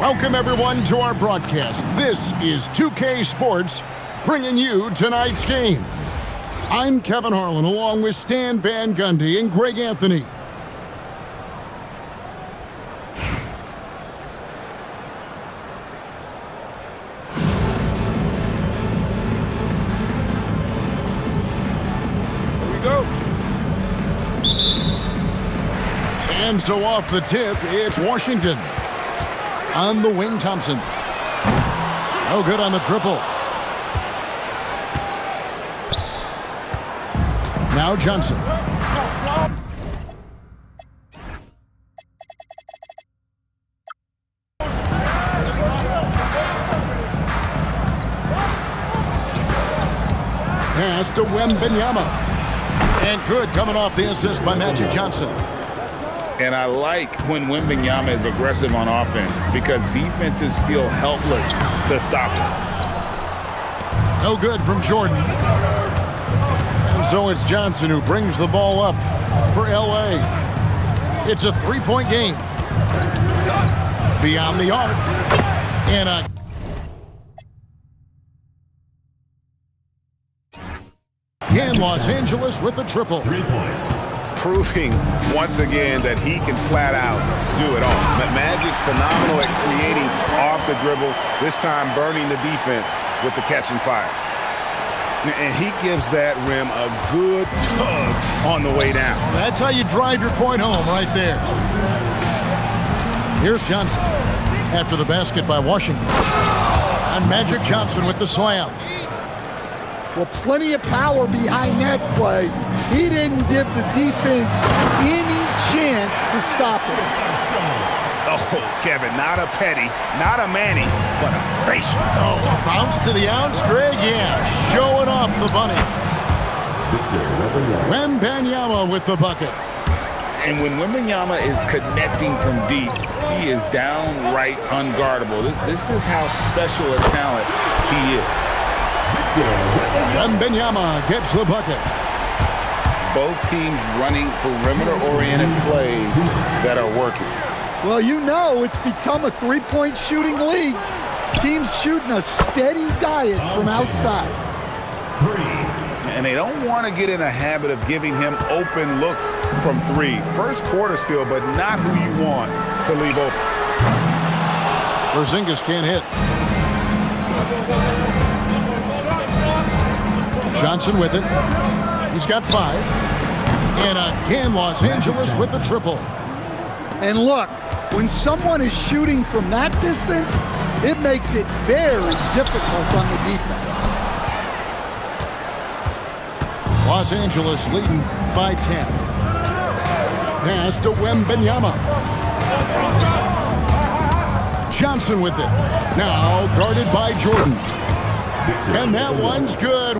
Welcome, everyone, to our broadcast. This is 2K Sports, bringing you tonight's game. I'm Kevin Harlan, along with Stan Van Gundy and Greg Anthony. Here we go. And so off the tip, it's Washington. On the wing, Thompson. No good on the triple. Now Johnson. Pass to Wembanyama. And good, coming off the assist by Magic Johnson. And I like when Wembanyama is aggressive on offense because defenses feel helpless to stop him. No good from Jordan. And so it's Johnson who brings the ball up for L.A. It's a three-point game. Beyond the arc. And Los Angeles with the triple. 3 points. Proving once again that he can flat out do it all. Magic phenomenal at creating off the dribble, this time burning the defense with the catch and fire. And he gives that rim a good tug on the way down. That's how you drive your point home right there. Here's Johnson after the basket by Washington. And Magic Johnson with the slam. Well, plenty of power behind that play. He didn't give the defense any chance to stop it. Oh, Kevin, not a petty, not a Manny, but a facial. Oh, bounce to the ounce, Greg, yeah. Showing off the bunny. Wembanyama with the bucket. And when Wembanyama is connecting from deep, he is downright unguardable. This is how special a talent he is. Wembanyama gets the bucket. Both teams running perimeter-oriented plays that are working. Well, you know it's become a three-point shooting league. Teams shooting a steady diet from outside. 3. And they don't want to get in a habit of giving him open looks from three. First quarter still, but not who you want to leave open. Porzingis can't hit. Johnson with it. He's got 5. And again, Los Angeles with the triple. And look, when someone is shooting from that distance, it makes it very difficult on the defense. Los Angeles leading by 10. Pass to Wembanyama. Johnson with it. Now guarded by Jordan. And that one's good.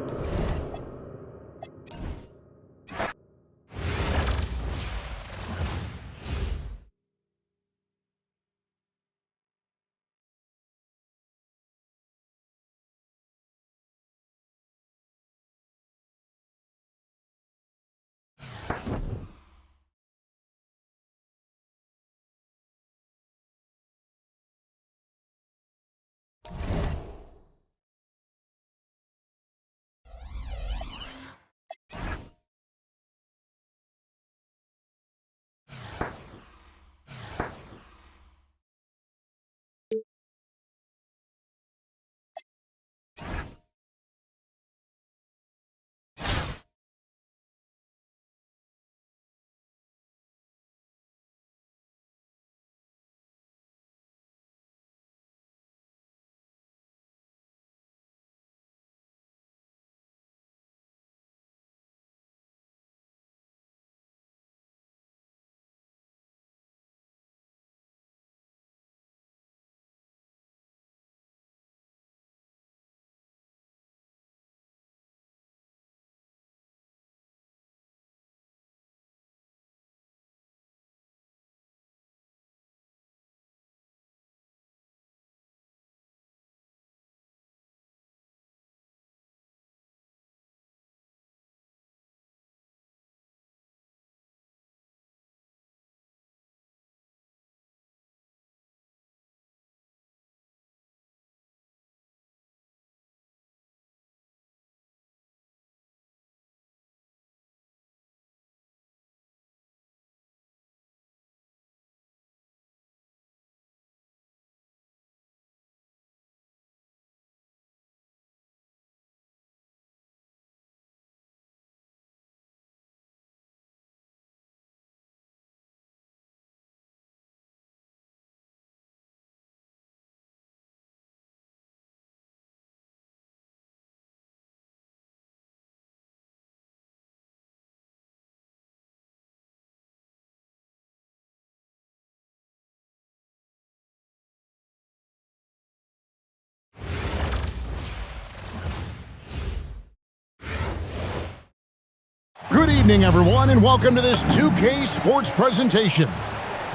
evening, everyone, and welcome to this 2K Sports presentation.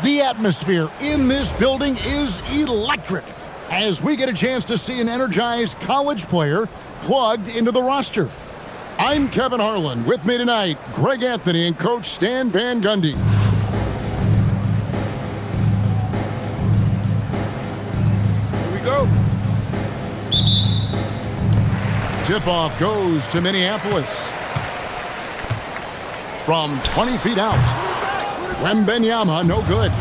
The atmosphere in this building is electric as we get a chance to see an energized college player plugged into the roster. I'm Kevin Harlan. With me tonight, Greg Anthony and Coach Stan Van Gundy. Here we go. Tip-off goes to Minneapolis. From 20 feet out, Wembanyama, no good.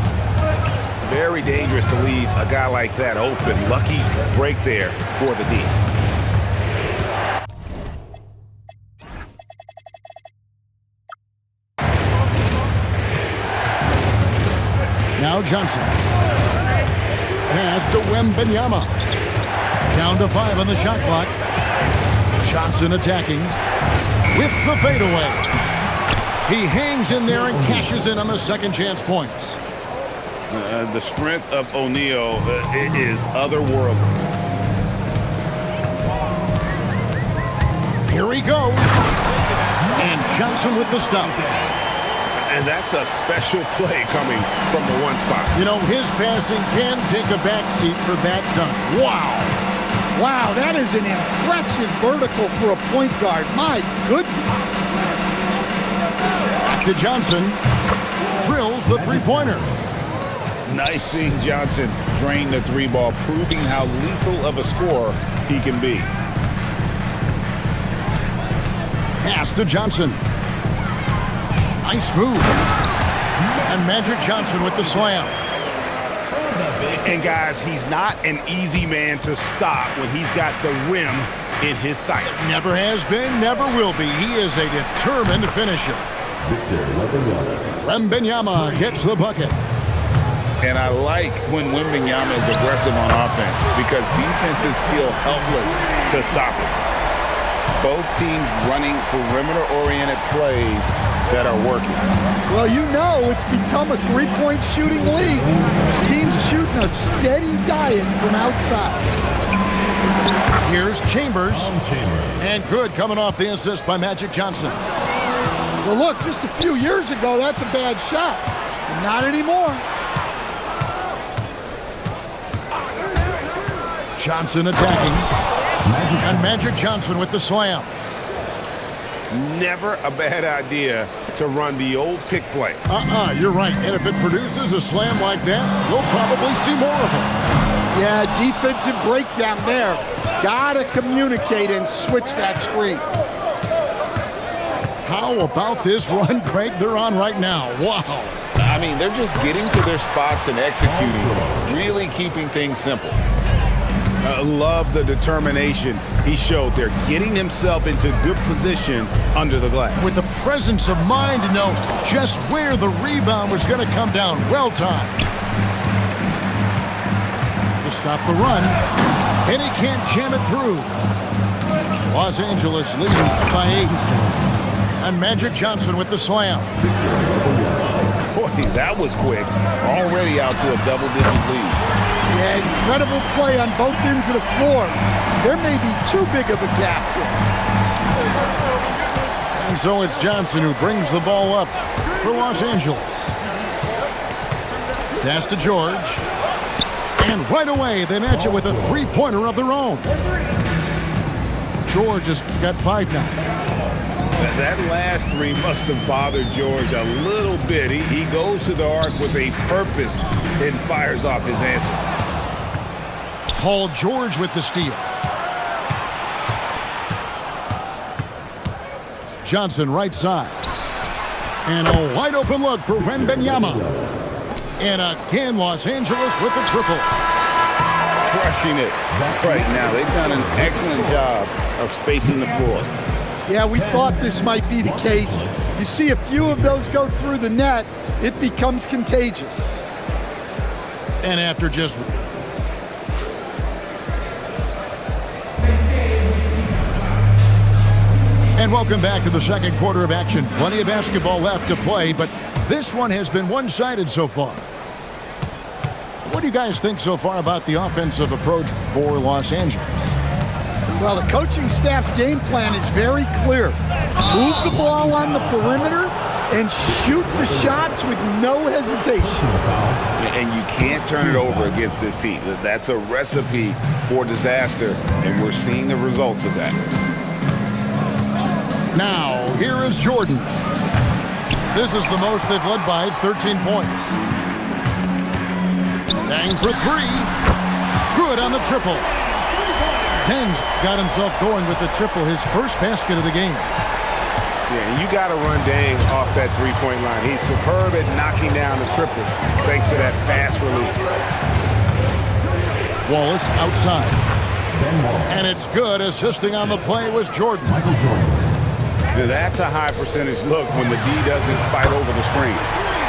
Very dangerous to leave a guy like that open. Lucky break there for the D. Now Johnson. Pass to Wembanyama. Down to 5 on the shot clock. Johnson attacking with the fadeaway. He hangs in there and cashes in on the second chance points. The strength of O'Neal is otherworldly. Here he goes. And Johnson with the stop. And that's a special play coming from the one spot. You know, his passing can take a backseat for that dunk. Wow. Wow, that is an impressive vertical for a point guard. My goodness. To Johnson, drills the three-pointer. Nice seeing Johnson drain the three ball, proving how lethal of a scorer he can be. Pass to Johnson. Nice move. And Magic Johnson with the slam. And guys, he's not an easy man to stop when he's got the rim in his sights. Never has been, never will be. He is a determined finisher. Wembanyama gets the bucket. And I like when Wembanyama is aggressive on offense because defenses feel helpless to stop it. Both teams running perimeter-oriented plays that are working. Well, you know it's become a three-point shooting league. Teams shooting a steady diet from outside. Here's Chambers. And good coming off the assist by Magic Johnson. Well, look, just a few years ago, that's a bad shot. But not anymore. Johnson attacking. And Magic Johnson with the slam. Never a bad idea to run the old pick play. You're right. And if it produces a slam like that, we'll probably see more of it. Yeah, defensive breakdown there. Gotta communicate and switch that screen. How about this run, Craig, they're on right now? Wow. I mean, they're just getting to their spots and executing, really keeping things simple. Love the determination he showed there, getting himself into good position under the glass. With the presence of mind to know just where the rebound was going to come down. Well timed. To stop the run, and he can't jam it through. Los Angeles leads by 8. And Magic Johnson with the slam. Boy, that was quick. Already out to a double-digit lead. Yeah, incredible play on both ends of the floor. There may be too big of a gap here. And so it's Johnson who brings the ball up for Los Angeles. Pass to George. And right away, they match it with a three-pointer of their own. George has got 5 now. That last three must have bothered George a little bit. He goes to the arc with a purpose and fires off his answer. Paul George with the steal. Johnson right side. And a wide open look for Wembanyama. And again, Los Angeles with the triple. Crushing it right now. They've done an excellent job of spacing the floor. Yeah, we thought this might be the case. You see a few of those go through the net, it becomes contagious. And after just... And welcome back to the second quarter of action. Plenty of basketball left to play, but this one has been one-sided so far. What do you guys think so far about the offensive approach for Los Angeles? Well, the coaching staff's game plan is very clear. Move the ball on the perimeter and shoot the shots with no hesitation. And you can't turn it over against this team. That's a recipe for disaster, and we're seeing the results of that. Now, here is Jordan. This is the most they've led by, 13 points. Bang for three. Good on the triple. Tens got himself going with the triple, his first basket of the game. Yeah, and you got to run Dang off that three-point line. He's superb at knocking down the triple thanks to that fast release. Wallace outside. And it's good. Assisting on the play was Jordan. Michael Jordan. Now, that's a high percentage look when the D doesn't fight over the screen.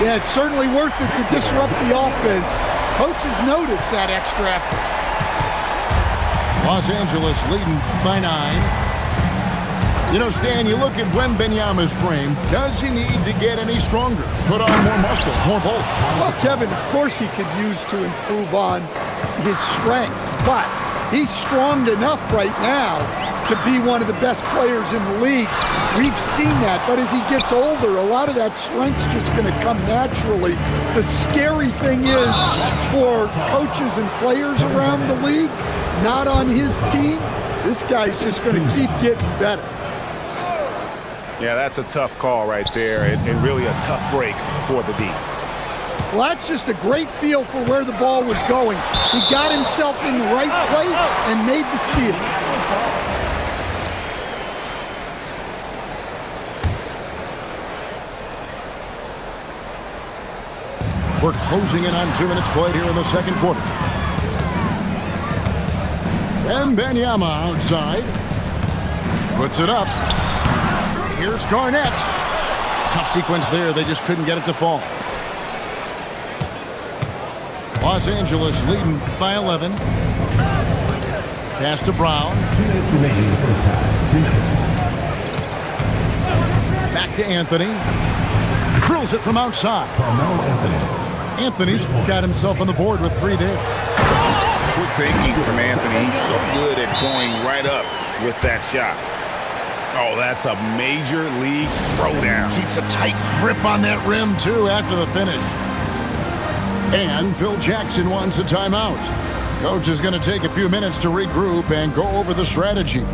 Yeah, it's certainly worth it to disrupt the offense. Coaches notice that extra effort. Los Angeles leading by 9. You know, Stan, you look at Wembanyama's frame. Does he need to get any stronger? Put on more muscle, more bulk? Well, Kevin, of course he could use to improve on his strength, but he's strong enough right now to be one of the best players in the league. We've seen that, but as he gets older, a lot of that strength's just going to come naturally. The scary thing is for coaches and players around the league, not on his team, this guy's just going to keep getting better. Yeah, that's a tough call right there, and really a tough break for the D. Well, that's just a great feel for where the ball was going. He got himself in the right place and made the steal. We're closing in on 2 minutes played here in the second quarter. Wembanyama outside. Puts it up. Here's Garnett. Tough sequence there. They just couldn't get it to fall. Los Angeles leading by 11. Pass to Brown. 2 minutes remaining in the first half. 2 minutes. Back to Anthony. Drills it from outside. Carmelo Anthony. Anthony's got himself on the board with 3 there. Quick thinking from Anthony. He's so good at going right up with that shot. Oh, that's a major league throwdown. Keeps a tight grip on that rim, too, after the finish. And Phil Jackson wants a timeout. Coach is going to take a few minutes to regroup and go over the strategy.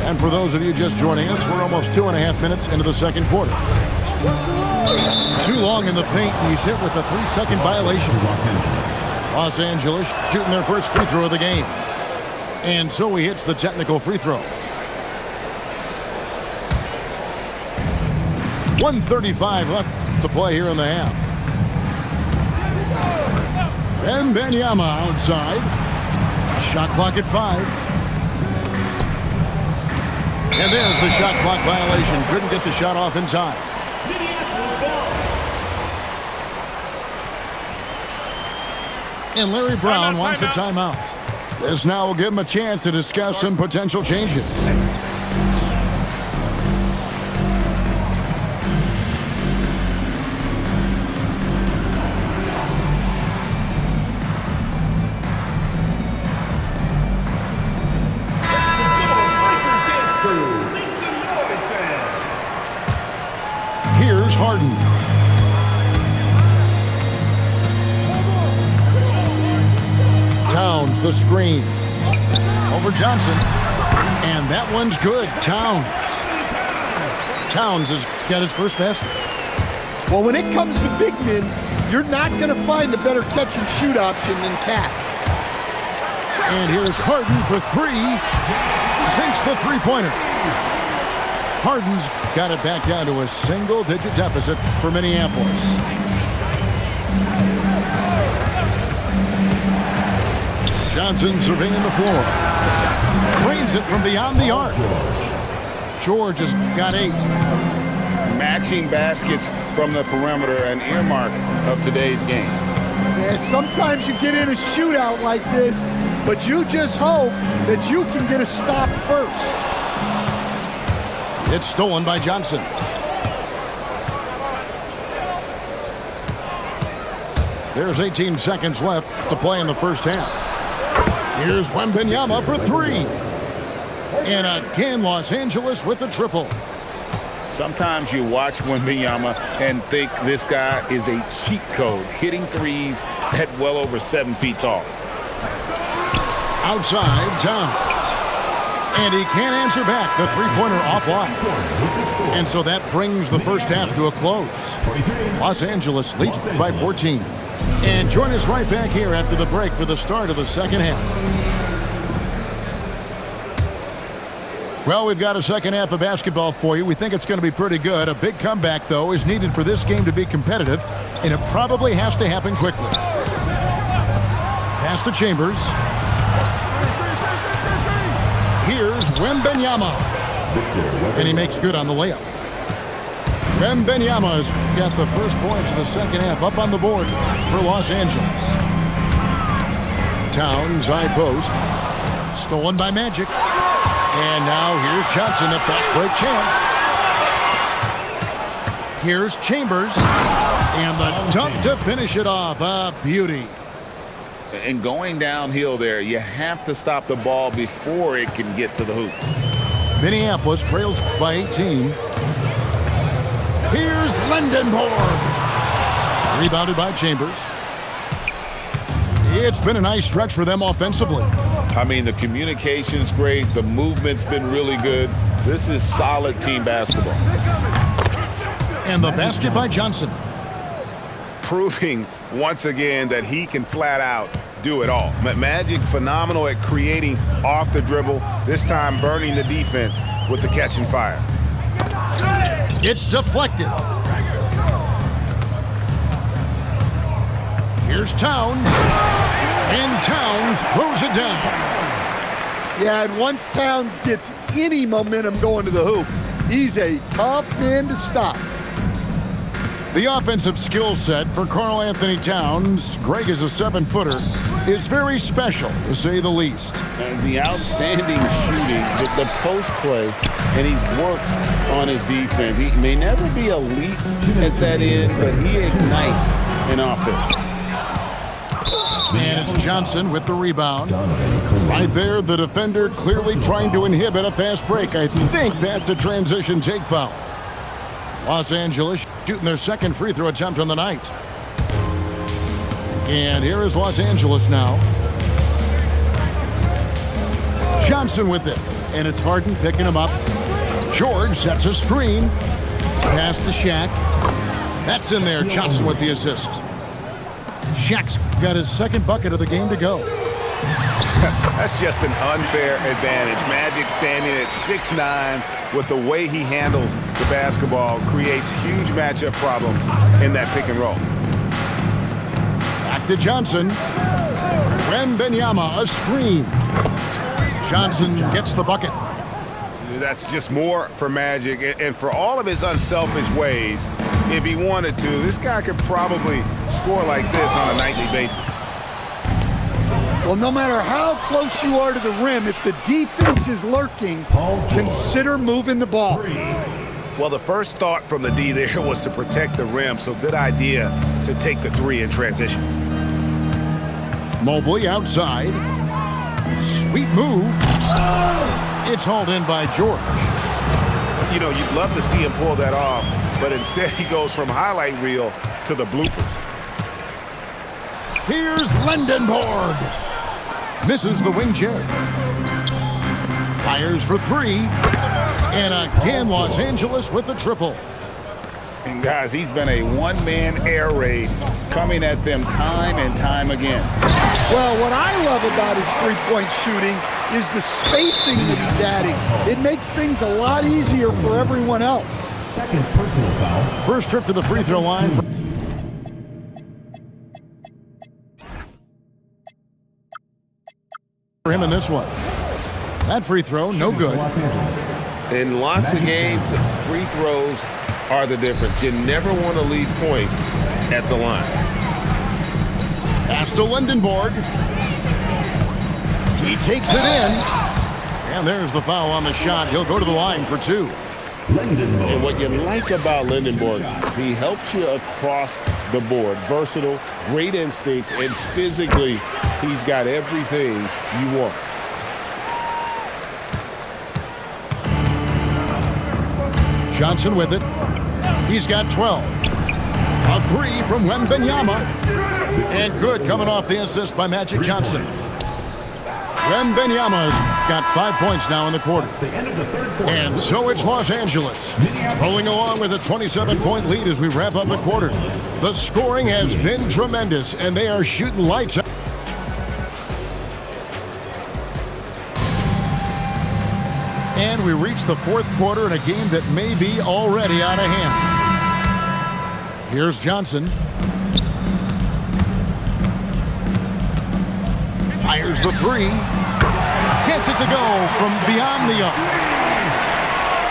And for those of you just joining us, we're almost 2.5 minutes into the second quarter. Too long in the paint, and he's hit with a 3-second violation. Los Angeles shooting their first free throw of the game. And so he hits the technical free throw. 1:35 left to play here in the half. Wembanyama outside. Shot clock at 5. And there's the shot clock violation. Couldn't get the shot off in time. And Larry Brown wants a timeout. This now will give him a chance to discuss some potential changes. Here's Harden. Towns, the screen. Over Johnson. And that one's good. Towns has got his first basket. Well, when it comes to big men, you're not going to find a better catch-and-shoot option than Cat. And here's Harden for 3. Sinks the three-pointer. Harden's got it back down to a single-digit deficit for Minneapolis. Johnson surveying the floor. Drains it from beyond the arc. George has got 8. Matching baskets from the perimeter, an earmark of today's game. Yeah, sometimes you get in a shootout like this, but you just hope that you can get a stop first. It's stolen by Johnson. There's 18 seconds left to play in the first half. Here's Wembanyama for three. And again, Los Angeles with the triple. Sometimes you watch Wembanyama and think this guy is a cheat code, hitting threes at well over 7 feet tall. Outside, Towns. And he can't answer back. The three-pointer offline. And so that brings the first half to a close. Los Angeles leads by 14. And join us right back here after the break for the start of the second half. Well, we've got a second half of basketball for you. We think it's going to be pretty good. A big comeback, though, is needed for this game to be competitive, and it probably has to happen quickly. Pass to Chambers. Here's Wembanyama. And he makes good on the layup. Wembanyama's got the first points of the second half up on the board for Los Angeles. Towns, high post. Stolen by Magic. And now here's Johnson, a fast break chance. Here's Chambers. And the dunk to finish it off. A beauty. And going downhill there, you have to stop the ball before it can get to the hoop. Minneapolis trails by 18. Here's Lindenborg. Rebounded by Chambers. It's been a nice stretch for them offensively. I mean, the communication's great. The movement's been really good. This is solid team basketball. And the basket by Johnson. Proving once again that he can flat out do it all. Magic phenomenal at creating off the dribble, this time burning the defense with the catch and fire. It's deflected. Here's Towns. And Towns throws it down. Yeah, and once Towns gets any momentum going to the hoop, he's a tough man to stop. The offensive skill set for Karl Anthony Towns, Greg is a 7-footer, is very special, to say the least. And the outstanding shooting with the post play, and he's worked on his defense. He may never be elite at that end, but he ignites an offense. And it's Johnson with the rebound. Right there, the defender clearly trying to inhibit a fast break. I think that's a transition take foul. Los Angeles shooting their second free throw attempt on the night. And here is Los Angeles now. Johnson with it. And it's Harden picking him up. George sets a screen. Pass to Shaq. That's in there. Johnson with the assist. Shaq's got his second bucket of the game to go. That's just an unfair advantage. Magic standing at 6'9", with the way he handles the basketball, creates huge matchup problems in that pick and roll. Back to Johnson. Wembanyama, a screen. Johnson gets the bucket. That's just more for Magic, and for all of his unselfish ways, if he wanted to, this guy could probably score like this on a nightly basis. Well, no matter how close you are to the rim, if the defense is lurking, consider moving the ball. Well, the first thought from the D there was to protect the rim, so good idea to take the three in transition. Mobley outside. Sweet move. It's hauled in by George. You know, you'd love to see him pull that off, but instead he goes from highlight reel to the bloopers. Here's Lindenborg. Misses the wing chair. Fires for three. And again, Los Angeles with the triple. And guys, he's been a one-man air raid coming at them time and time again. Well, what I love about his three-point shooting is the spacing that he's adding. It makes things a lot easier for everyone else. Second personal foul. First trip to the free throw line for him in this one. That free throw, no good. Los Angeles. In lots of games, free throws are the difference. You never want to leave points at the line. Pass to Lindenborg. He takes it in. And there's the foul on the shot. He'll go to the line for 2. And what you like about Lindenborg, he helps you across the board. Versatile, great instincts, and physically, he's got everything you want. Johnson with it. He's got 12. A 3 from Wembanyama. And good coming off the assist by Magic Johnson. Wembanyama's got 5 points now in the quarter. And so it's Los Angeles, rolling along with a 27-point lead as we wrap up the quarter. The scoring has been tremendous, and they are shooting lights out. And we reach the fourth quarter in a game that may be already out of hand. Here's Johnson. Fires the 3. Gets it to go from beyond the arc.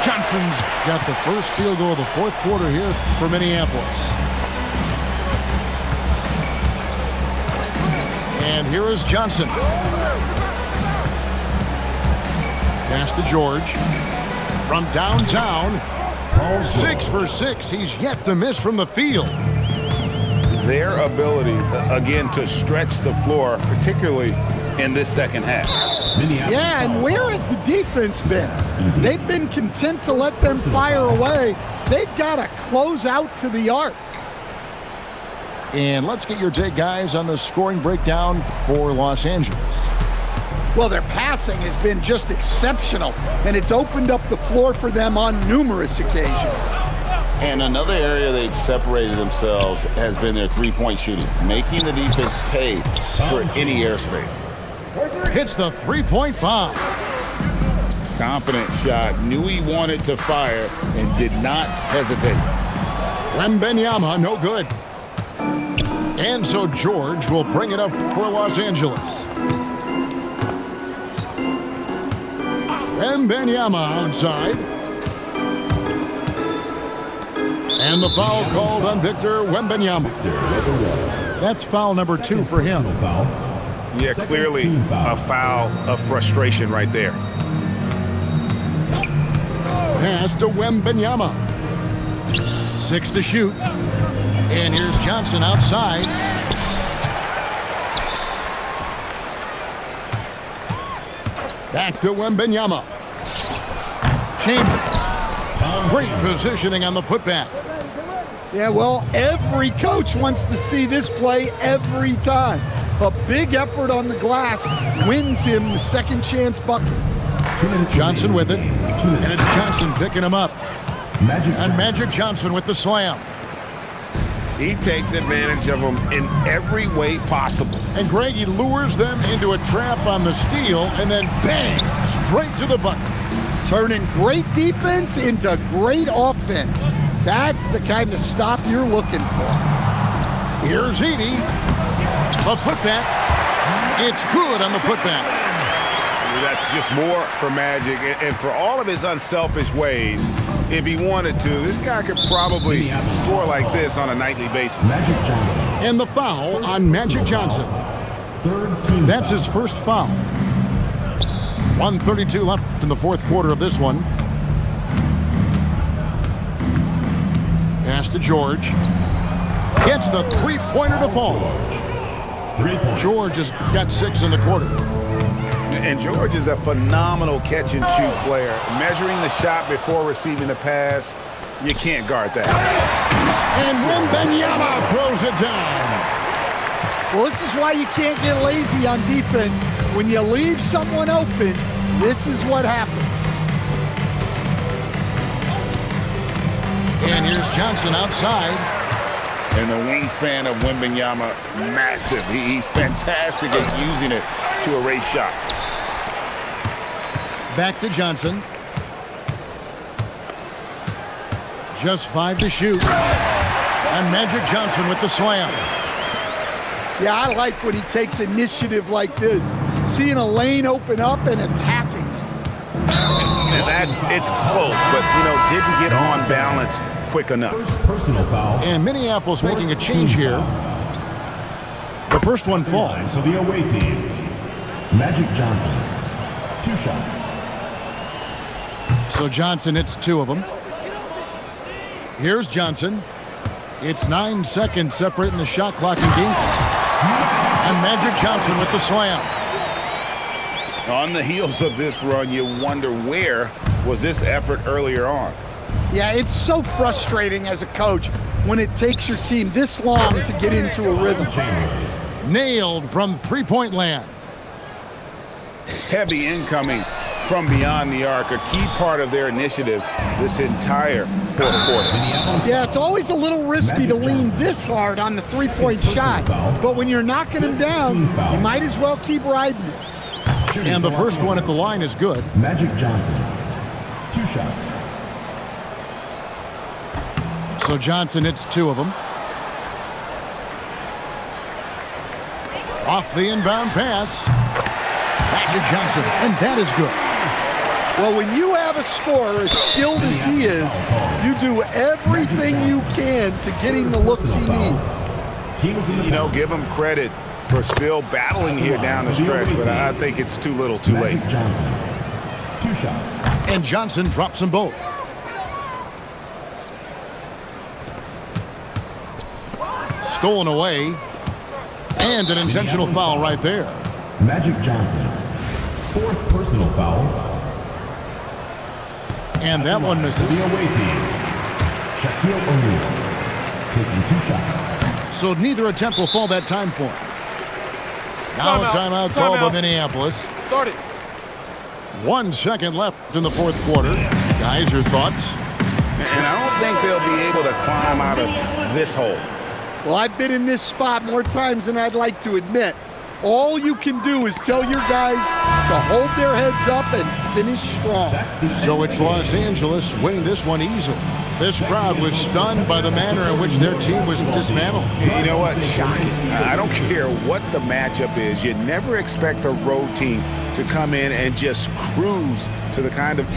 Johnson's got the first field goal of the fourth quarter here for Minneapolis. And here is Johnson. Pass to George. From downtown. 6 for 6. He's yet to miss from the field. Their ability, again, to stretch the floor, particularly in this second half. Yeah, and where has the defense been? They've been content to let them fire away. They've got to close out to the arc. And let's get your take, guys, on the scoring breakdown for Los Angeles. Well, their passing has been just exceptional, and it's opened up the floor for them on numerous occasions. And another area they've separated themselves has been their three-point shooting, making the defense pay for any airspace. Hits the three-point bomb. Confident shot, knew he wanted to fire, and did not hesitate. Wembanyama, no good. And so George will bring it up for Los Angeles. Wembanyama outside. And the foul called on Victor Wembanyama. That's foul number 2 for him. Yeah, clearly a foul of frustration right there. Pass to Wembanyama. 6 to shoot. And here's Johnson outside. Back to Wembanyama. Chambers. Great positioning on the putback. Yeah, well, every coach wants to see this play every time. A big effort on the glass wins him the second chance bucket. Johnson with it. And it's Johnson picking him up. And Magic Johnson with the slam. He takes advantage of them in every way possible. And Greg, he lures them into a trap on the steal and then bang, straight to the bucket. Turning great defense into great offense. That's the kind of stop you're looking for. Here's Edey. A putback. It's good on the putback. That's just more for Magic. And for all of his unselfish ways, if he wanted to, this guy could probably score like this on a nightly basis. And the foul on Magic Johnson. That's his first foul. 1:32 left in the fourth quarter of this one. Pass to George. Gets the three-pointer to fall. George has got 6 in the quarter. And George is a phenomenal catch-and-shoot player. Measuring the shot before receiving the pass, you can't guard that. And Wembanyama throws it down. Well, this is why you can't get lazy on defense. When you leave someone open, this is what happens. And here's Johnson outside. And the wingspan of Wembanyama, massive. He's fantastic at using it to erase shots. Back to Johnson. Just 5 to shoot. And Magic Johnson with the slam. Yeah, I like when he takes initiative like this. Seeing a lane open up and attacking it. And it's close, but, didn't get on balance quick enough. Personal foul. And Minneapolis making a change here. The first one falls. So the away team. Magic Johnson. 2 shots. So Johnson hits 2 of them. Here's Johnson. It's 9 seconds separating the shot clock and game. And Magic Johnson with the slam. On the heels of this run, you wonder where was this effort earlier on. Yeah, it's so frustrating as a coach when it takes your team this long to get into a rhythm. Changes. Nailed from three-point land. Heavy incoming from beyond the arc, a key part of their initiative this entire fourth quarter. Yeah, it's always a little risky to lean this hard on the three-point shot, but when you're knocking him down, you might as well keep riding it. And the first one at the line is good. Magic Johnson. 2 shots. So Johnson hits 2 of them. Off the inbound pass. Magic Johnson, and that is good. Well, when you have a scorer as skilled as he is, you do everything you can to getting the looks he needs. Teams in the You know, give him credit for still battling here down the stretch, but I think it's too little too late. Magic Johnson. 2 shots. And Johnson drops them both. Stolen away. And an intentional foul right there. Magic Johnson. 4th personal foul. And that one misses. The away team. Shaquille O'Neal. Taking 2 shots. So neither attempt will fall that time for him. Now a timeout call by Minneapolis. Start it. 1 second left in the fourth quarter. Guys, your thoughts? And I don't think they'll be able to climb out of this hole. Well, I've been in this spot more times than I'd like to admit. All you can do is tell your guys to hold their heads up and finish strong. So it's Los Angeles winning this one easily. This crowd was stunned by the manner in which their team was dismantled. You know what? Shocking. I don't care what the matchup is. You never expect a road team to come in and just cruise to the kind of